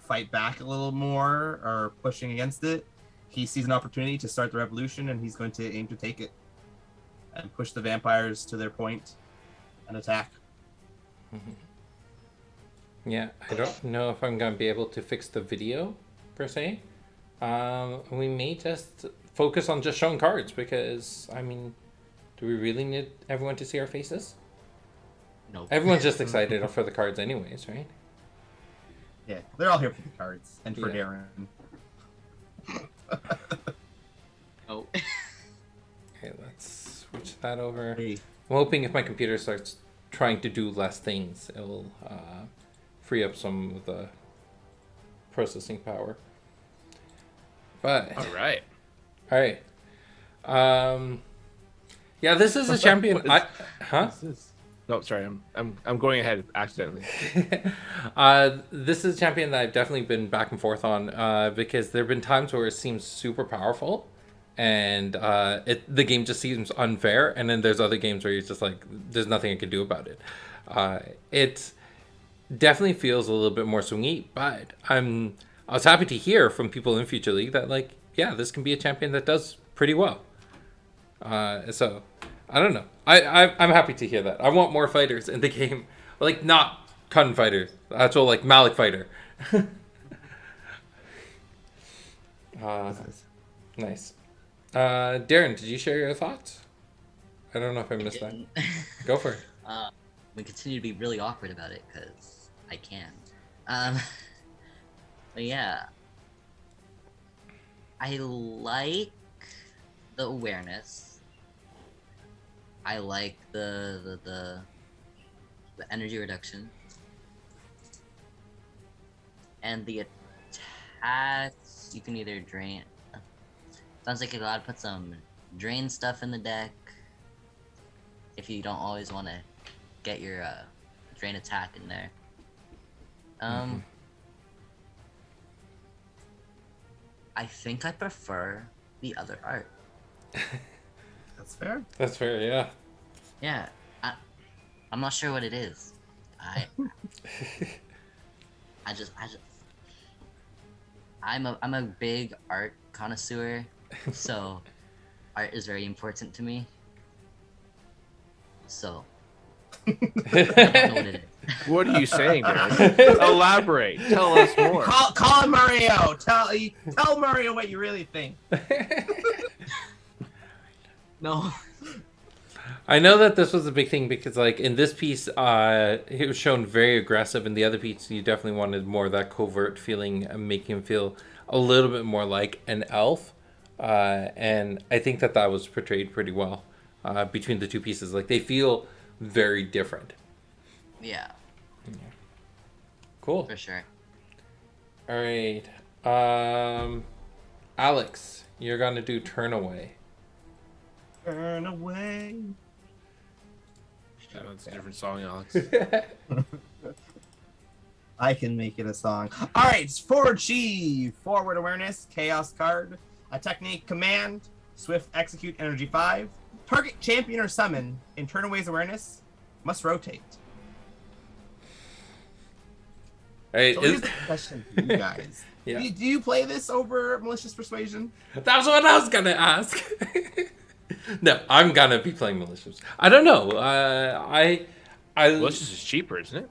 fight back a little more or pushing against it, he sees an opportunity to start the revolution, and he's going to aim to take it and push the vampires to their point and attack. Yeah, I don't know if I'm going to be able to fix the video, per se. We may just focus on just showing cards, because, I mean, do we really need everyone to see our faces? No. Everyone's just excited for the cards anyways, right? Yeah, they're all here for the cards and for Darren. Oh. Okay, let's switch that over. Hey. I'm hoping if my computer starts trying to do less things, it will free up some of the processing power. But All right. yeah, this is a champion. No, sorry, I'm going ahead accidentally. This is a champion that I've definitely been back and forth on, because there have been times where it seems super powerful, and the game just seems unfair, and then there's other games where you're just like, there's nothing I can do about it. It definitely feels a little bit more swingy, but I was happy to hear from people in Future League that, like, yeah, this can be a champion that does pretty well. So I don't know. I'm happy to hear that. I want more fighters in the game. Like, not Kun fighters. Actual, like, Malik fighter. Nice. Darren, did you share your thoughts? I don't know if I missed that. Go for it. We continue to be really awkward about it, because I can. But yeah. I like the awareness. I like the energy reduction, and the attacks. You can either drain. Sounds like you gotta put some drain stuff in the deck if you don't always want to get your drain attack in there. I think I prefer the other art. That's fair. That's fair, yeah. Yeah, I'm not sure what it is. I'm a big art connoisseur, so art is very important to me. So I don't know what it is. What are you saying, Darren? Elaborate. Tell us more. Call Mario. Tell Mario what you really think. No. I know that this was a big thing because, like, in this piece, it was shown very aggressive. In the other piece, you definitely wanted more of that covert feeling, making him feel a little bit more like an elf. And I think that was portrayed pretty well between the two pieces. Like, they feel very different. Yeah. Cool. For sure. All right. Alex, you're gonna do turn away. Turn away. Oh, it's a different song, Alex. I can make it a song. All right, it's 4G. Forward awareness, chaos card, a technique command, swift execute, energy 5. Target champion or summon in turn away's awareness must rotate. Hey, So here's the question for you guys. Yeah. Do you play this over Malicious Persuasion? That's what I was gonna ask. No, I'm gonna be playing malicious. I don't know. I Malicious is cheaper, isn't it?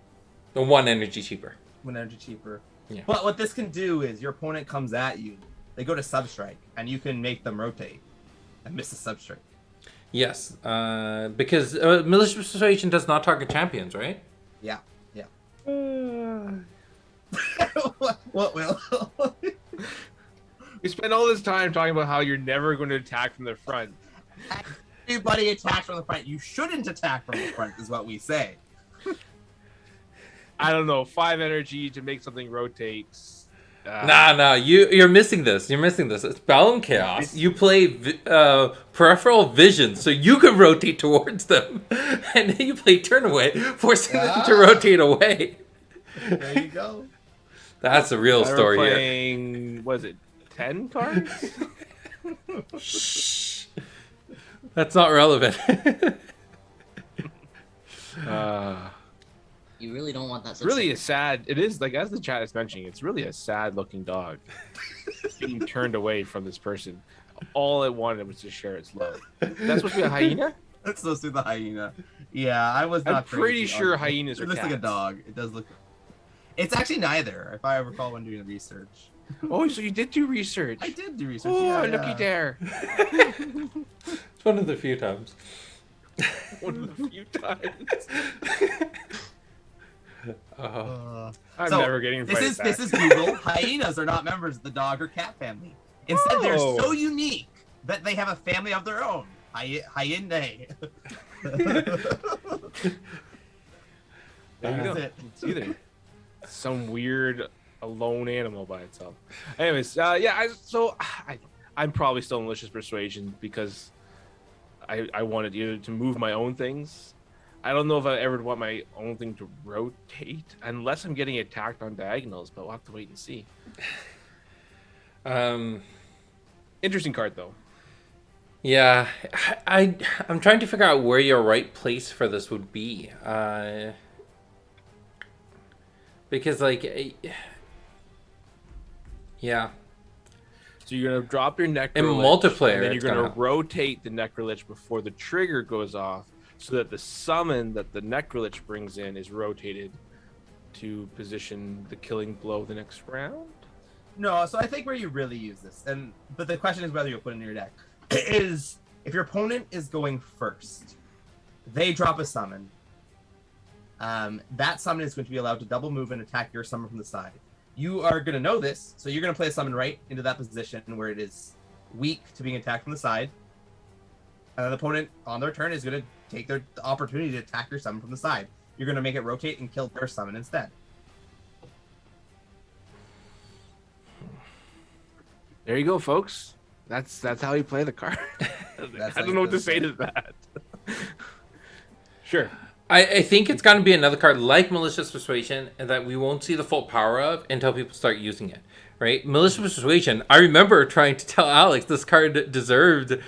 the 1 energy cheaper. 1 energy cheaper. Yeah. But what this can do is your opponent comes at you, they go to substrike, and you can make them rotate and miss a substrike. Yes, because malicious persuasion does not target champions, right? Yeah. What will? We spend all this time talking about how you're never going to attack from the front. Everybody attacks from the front. You shouldn't attack from the front, is what we say. I don't know, 5 energy to make something rotate. Nah, you're missing this. You're missing this. It's Bound Chaos. You play peripheral vision, so you can rotate towards them, and then you play turn away, forcing them to rotate away. There you go. That's a real story here. Playing, what is it, 10 cards? Shh. That's not relevant. You really don't want that. It's really a sad. It is like as the chat is mentioning. It's really a sad-looking dog being turned away from this person. All it wanted was to share its love. That's supposed to be a hyena. That's supposed to be the hyena. Yeah, I was not. I'm pretty crazy sure on it. hyenas are It looks like a cats. dog. It does look. It's actually neither. If I recall when doing the research. Oh, so you did do research. I did do research. Oh, yeah, looky yeah. there. It's one of the few times. One of the few times. I'm So, never getting invited back. This is Google. Hyenas are not members of the dog or cat family. Instead, they're Oh. so unique that they have a family of their own. Hyenae. There you go. That's it. It's either some weird alone animal by itself. Anyways, I'm probably still malicious persuasion because I wanted either to move my own things. I don't know if I ever want my own thing to rotate unless I'm getting attacked on diagonals, but we'll have to wait and see. Interesting card though. Yeah, I'm trying to figure out where your right place for this would be. Because yeah. So you're gonna drop your Necrolich, In multiplayer, and then it's you're gonna gonna- rotate the Necrolich before the trigger goes off, so that the summon that the Necrolich brings in is rotated to position the killing blow the next round. No, so I think where you really use this, but the question is whether you'll put it in your deck, is if your opponent is going first, they drop a summon. That summon is going to be allowed to double move and attack your summon from the side. You are going to know this, so you're going to play a summon right into that position where it is weak to being attacked from the side. And then the opponent, on their turn, is going to take the opportunity to attack your summon from the side. You're going to make it rotate and kill their summon instead. There you go, folks. That's how you play the card. I don't know what to say to that. Sure. I think it's going to be another card like Malicious Persuasion and that we won't see the full power of until people start using it, right? Malicious Persuasion, I remember trying to tell Alex this card deserved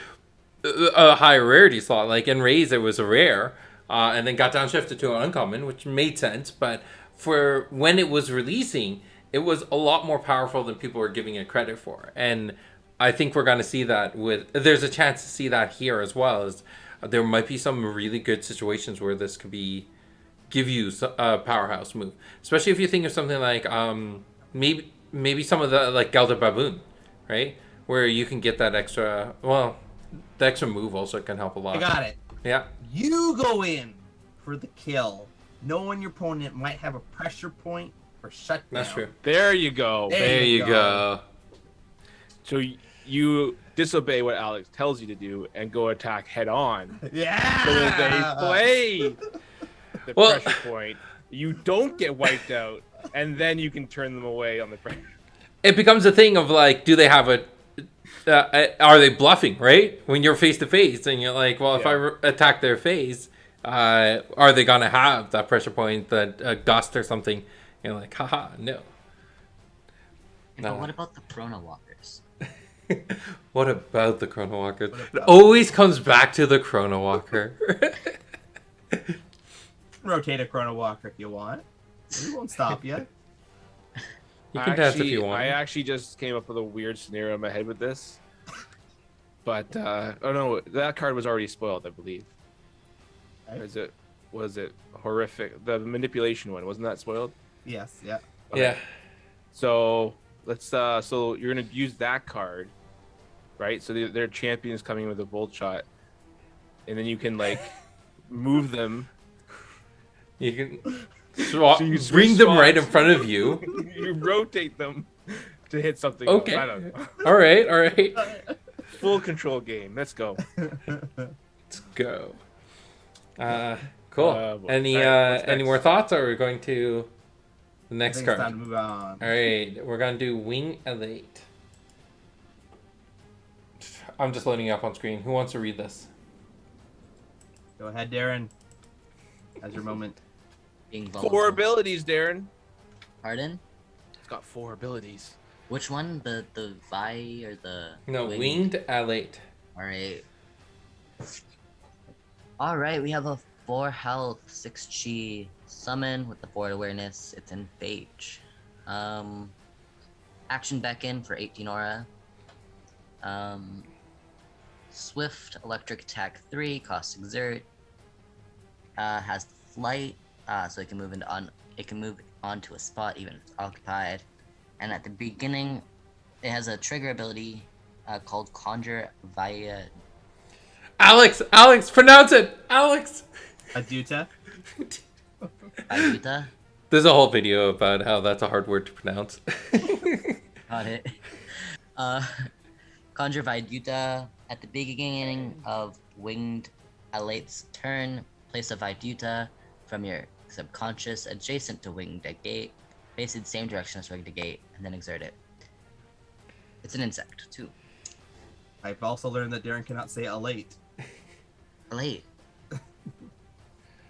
a high rarity slot. Like in Raise, it was a rare, and then got downshifted to an uncommon, which made sense. But for when it was releasing, it was a lot more powerful than people were giving it credit for. And I think we're going to see that there's a chance to see that here as well. As there might be some really good situations where this could give you a powerhouse move, especially if you think of something like maybe some of the like Gelder Baboon, right, where you can get that extra. Well, the extra move also can help a lot. I got it. Yeah. You go in for the kill, knowing your opponent might have a pressure point or shutdown. That's true. There you go. There you go. So you disobey what Alex tells you to do and go attack head on. Yeah. So that they play the pressure point. You don't get wiped out, and then you can turn them away on the pressure. It becomes a thing of like, do they have are they bluffing, right? When you're face to face and you're like, well, if Yeah. I attack their face, are they gonna have that pressure point, that gust or something? You're like, haha, no. But what about the Chrono Walkers? What about the Chrono Walkers? What It about- always comes back to the Chrono Walker. Rotate a Chrono Walker if you want. We won't stop you. You can dance if you I want. actually just came up with a weird scenario in my head with this. But oh no, that card was already spoiled, I believe. Okay. Was it horrific? The manipulation one, wasn't that spoiled? Yes, yeah. Okay. Yeah. So let's so you're gonna use that card, right? So their champion's coming with a bolt shot, and then you can like move them. You can swap, So you bring switch them right in spots. front of you. You rotate them to hit something. Okay. Else. I don't know. All right, all right. Full control game. Let's go. Let's go. Cool. Boy. Any Alright, what's any next? more thoughts, or are we going to the I next think it's time card? to move on. All right, we're gonna do Wing Elite. I'm just loading it up on screen. Who wants to read this? Go ahead, Darren. As your moment. Being 4 vulnerable. abilities, Darren. Pardon? It's got 4 abilities. Which one? The Vi or the No, Winged? Winged Elite. Alright. Alright, we have a 4 health, 6 chi summon with the 4 awareness. It's in Phage. Action beckon for 18 aura. Swift electric attack 3, cost exert. Has flight, so it can move onto a spot even if it's occupied. And at the beginning, it has a trigger ability called Conjure via. Alex, pronounce it, Alex. Aduta. Vayuta. There's a whole video about how that's a hard word to pronounce. Got it. Conjure Viduta. At the beginning of Winged Elite's turn, place a Viduta from your subconscious adjacent to Winged Gate, facing the same direction as Winged Gate, and then exert it. It's an insect, too. I've also learned that Darren cannot say elate. Elite.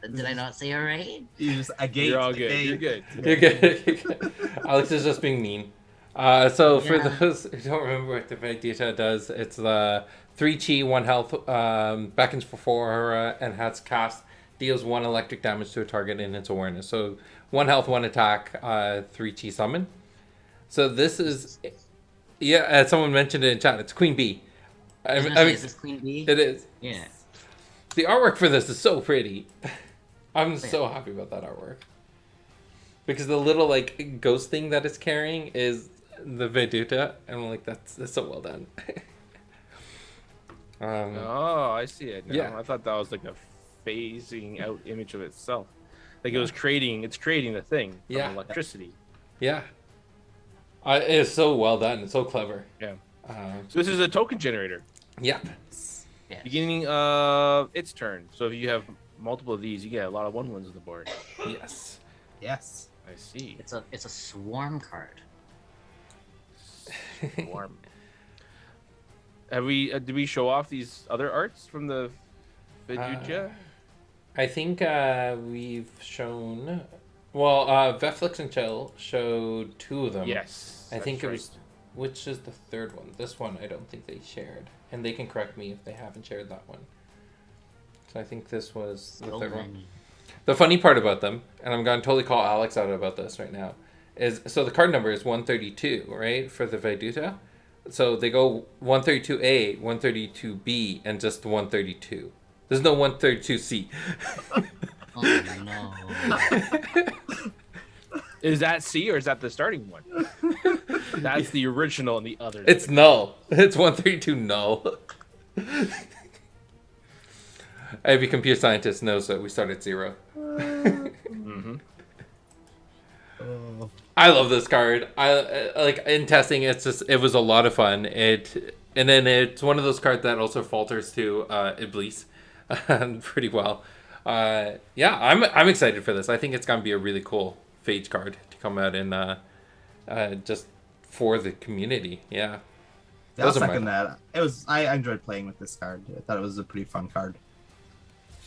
Did I not say alright? You just a gate. You're all a good. gate. You're good. You're good. You're good. Alex is just being mean. So for Yeah. those who don't remember what the Vegeta does, it's the 3 chi, 1 health, beckons for 4 aura, and has cast, deals 1 electric damage to a target in its awareness. So 1 health, 1 attack, 3 chi summon. So this is, yeah, as someone mentioned it in chat, it's Queen Bee. I was I gonna mean, say, is this Queen Bee? it is. Yeah. The artwork for this is so pretty. I'm so happy about that artwork. Because the little like ghost thing that it's carrying is the Veduta, and I'm like, that's so well done. Oh, I see it now. Yeah. I thought that was like a phasing out image of itself. Like it's creating the thing from Yeah. electricity. Yeah. It's so well done. It's so clever. Yeah. Um, So this is a token generator. yep. Yeah. Beginning of its turn. So if you have multiple of these, you get a lot of 1/1s on the board. Yes. Yes. I see. It's a swarm card. Warm. Have we did we show off these other arts from the Vegeta? I think we've shown. Well, Veflix and Chill showed 2 of them. Yes. I think that's it was. Which is the third one? This one I don't think they shared. And they can correct me if they haven't shared that one. So I think this was the So third one. many. The funny part about them, and I'm going to totally call Alex out about this right now, is so the card number is 132, right, for the Veduta. So they go 132A, 132B, and just 132. There's no 132C. Oh no. Is that C or is that the starting one? That's the original and the other. It's null. It's 132 null. Every computer scientist knows that we start at 0. Mm-hmm. Oh. I love this card. I like in testing. It was a lot of fun. And then it's one of those cards that also falters to Iblis pretty well. Yeah, I'm excited for this. I think it's gonna be a really cool Phage card to come out in just for the community. Yeah. Yeah, I'll Those are my second that. I enjoyed playing with this card. I thought it was a pretty fun card.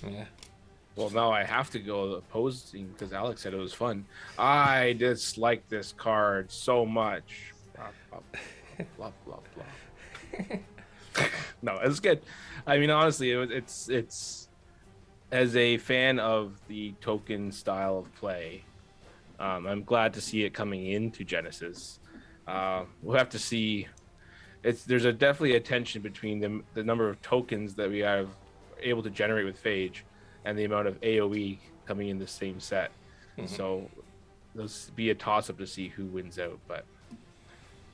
Yeah. Well, now I have to go opposing because Alex said it was fun. I dislike this card so much. Blah, blah, blah, blah. No, it's good. I mean, honestly, it's as a fan of the token style of play, I'm glad to see it coming into Genesis. We'll have to see. There's definitely a tension between the number of tokens that we are able to generate with Phage and the amount of AoE coming in the same set. So there'll be a toss up to see who wins out, but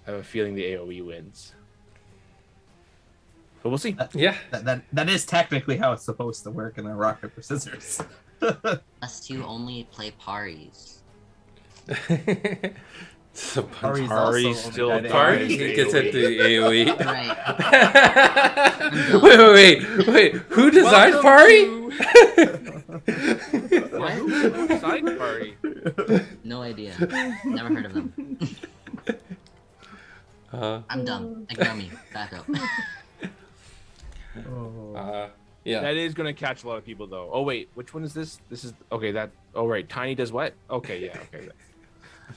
I have a feeling the AoE wins. But we'll see. Yeah. That is technically how it's supposed to work in a rock paper scissors. Unless you only play paris. So Pari's Pari also still only got Pari AoE. gets into AoE. Right. wait. Who designed Welcome Pari? What? Side party. No idea. Never heard of them. I'm dumb. Ignore me. Back up. Yeah. That is going to catch a lot of people, though. Oh, wait. Which one is this? This is... Okay, that... Oh, right. Tiny does what? Okay, yeah. Okay.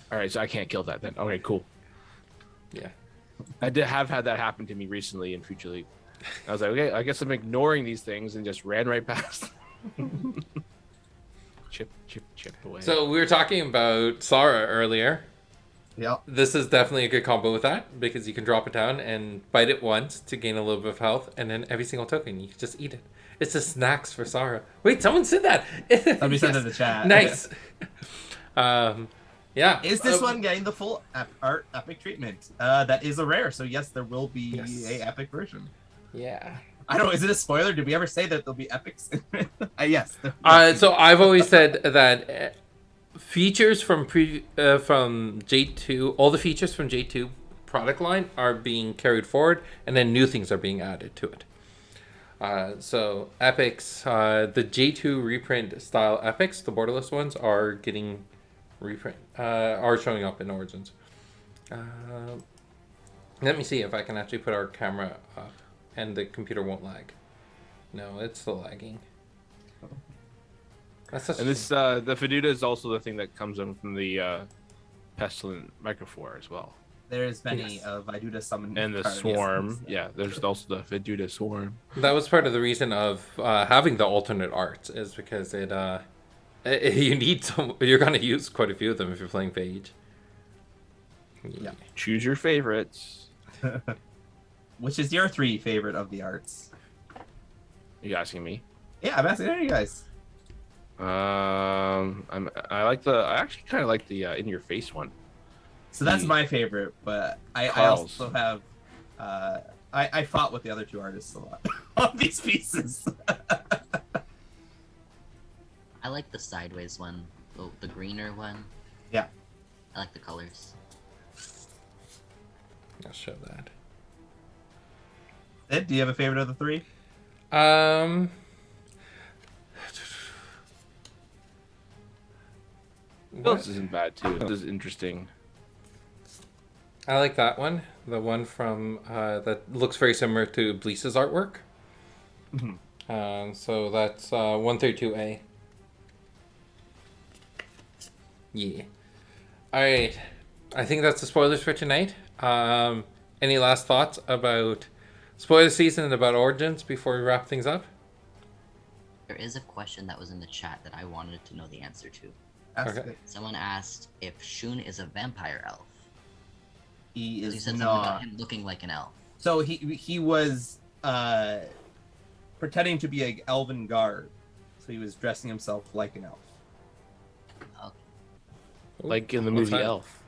All right, so I can't kill that then. Okay, cool. Yeah. I did have had that happen to me recently in Future League. I was like, okay, I guess I'm ignoring these things and just ran right past. Chip away. So we were talking about Sara earlier. Yeah. This is definitely a good combo with that because you can drop it down and bite it once to gain a little bit of health, and then every single token you can just eat it. It's just snacks for Sara. Wait, someone said that. Somebody said in the chat. Nice. Yeah. Is this one getting the full art epic treatment? That is a rare, so yes, there will be a epic version. Yeah. I don't know. Is it a spoiler? Did we ever say that there'll be epics? Yes. So I've always said that features from J2, all the features from J2 product line are being carried forward, and then new things are being added to it. So epics, the J2 reprint style epics, the borderless ones, are getting reprint, are showing up in Origins. Let me see if I can actually put our camera up and the computer won't lag. No, it's still lagging. That's such and this, the Feduda is also the thing that comes in from the Pestilent Microphore as well. There's many of Iduda summon. And the cards, Swarm. yes. Yeah, there's also the Feduda Swarm. That was part of the reason of having the alternate arts, is because you need some. You're gonna use quite a few of them if you're playing Phage. Yeah. Choose your favorites. Which is your 3 favorite of the arts? Are you asking me? Yeah, I'm asking you guys. I actually kind of like the in your face one. So that's my favorite, but I also have I fought with the other 2 artists a lot on these pieces. I like the sideways one, the greener one. Yeah. I like the colors. I'll show that. Ed, do you have a favorite of the 3? This isn't bad too. This is interesting. I like that one. The one from that looks very similar to Blisa's artwork. So that's 132A. Yeah. All right. I think that's the spoilers for tonight. Any last thoughts about spoiler season and about Origins before we wrap things up? There is a question that was in the chat that I wanted to know the answer to. Okay. Someone asked if Shun is a vampire elf. He You is said something not. about him looking like an elf. So he was pretending to be an elven guard. So he was dressing himself like an elf. Okay. Like in the What's movie that? Elf.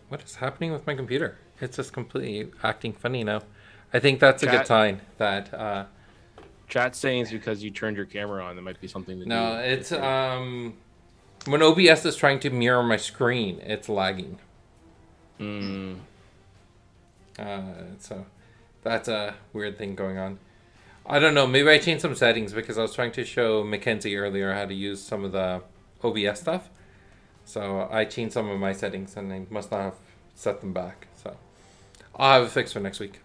What is happening with my computer? It's just completely acting funny now. I think that's a good Chat. sign that Chat saying it's because you turned your camera on. There might be something to do. no, with it's it. when OBS is trying to mirror my screen, it's lagging. So that's a weird thing going on. I don't know. Maybe I changed some settings because I was trying to show Mackenzie earlier how to use some of the OBS stuff. So I changed some of my settings, and I must not have set them back. So I'll have a fix for next week.